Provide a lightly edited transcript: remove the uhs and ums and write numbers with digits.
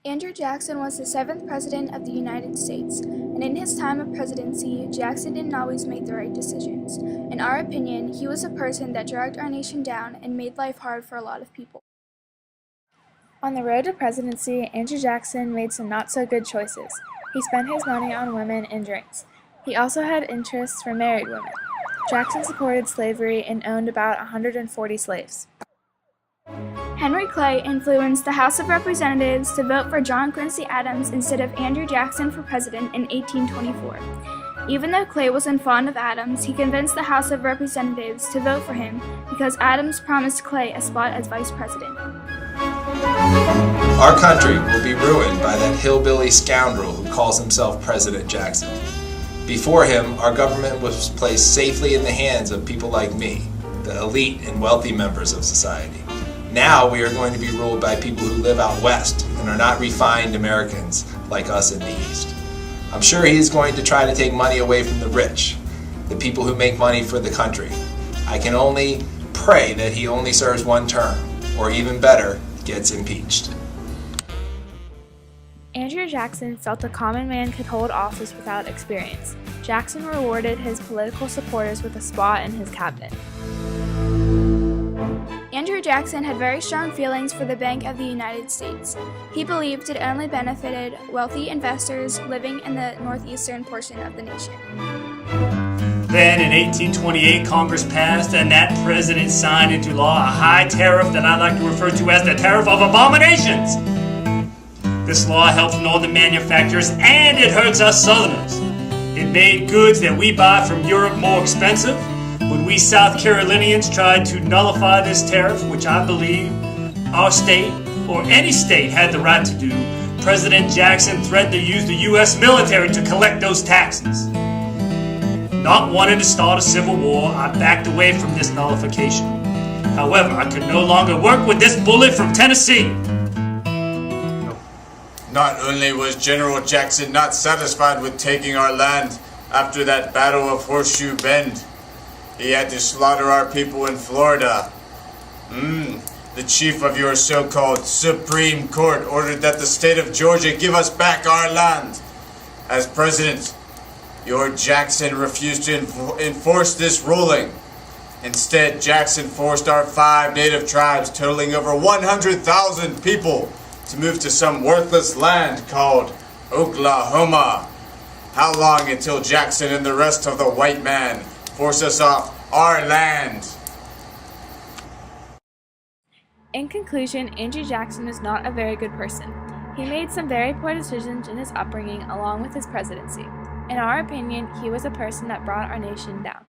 Andrew Jackson was the 7th President of the United States, and in his time of presidency, Jackson didn't always make the right decisions. In our opinion, he was a person that dragged our nation down and made life hard for a lot of people. On the road to presidency, Andrew Jackson made some not-so-good choices. He spent his money on women and drinks. He also had interests for married women. Jackson supported slavery and owned about 140 slaves. Henry Clay influenced the House of Representatives to vote for John Quincy Adams instead of Andrew Jackson for president in 1824. Even though Clay wasn't fond of Adams, he convinced the House of Representatives to vote for him because Adams promised Clay a spot as vice president. Our country will be ruined by that hillbilly scoundrel who calls himself President Jackson. Before him, our government was placed safely in the hands of people like me, the elite and wealthy members of society. Now we are going to be ruled by people who live out west and are not refined Americans like us in the east. I'm sure he is going to try to take money away from the rich, the people who make money for the country. I can only pray that he only serves one term, or even better, gets impeached. Andrew Jackson felt a common man could hold office without experience. Jackson rewarded his political supporters with a spot in his cabinet. Andrew Jackson had very strong feelings for the Bank of the United States. He believed it only benefited wealthy investors living in the northeastern portion of the nation. Then in 1828, Congress passed and that president signed into law a high tariff that I like to refer to as the Tariff of Abominations. This law helps northern manufacturers and it hurts us southerners. It made goods that we buy from Europe more expensive. When we South Carolinians tried to nullify this tariff, which I believe our state or any state had the right to do, President Jackson threatened to use the U.S. military to collect those taxes. Not wanting to start a civil war, I backed away from this nullification. However, I could no longer work with this bully from Tennessee. Not only was General Jackson not satisfied with taking our land after that Battle of Horseshoe Bend, he had to slaughter our people in Florida. The chief of your so-called Supreme Court ordered that the state of Georgia give us back our land. As president, your Jackson refused to enforce this ruling. Instead, Jackson forced our 5 native tribes, totaling over 100,000 people, to move to some worthless land called Oklahoma. How long until Jackson and the rest of the white man force us off our land? In conclusion, Andrew Jackson was not a very good person. He made some very poor decisions in his upbringing along with his presidency. In our opinion, he was a person that brought our nation down.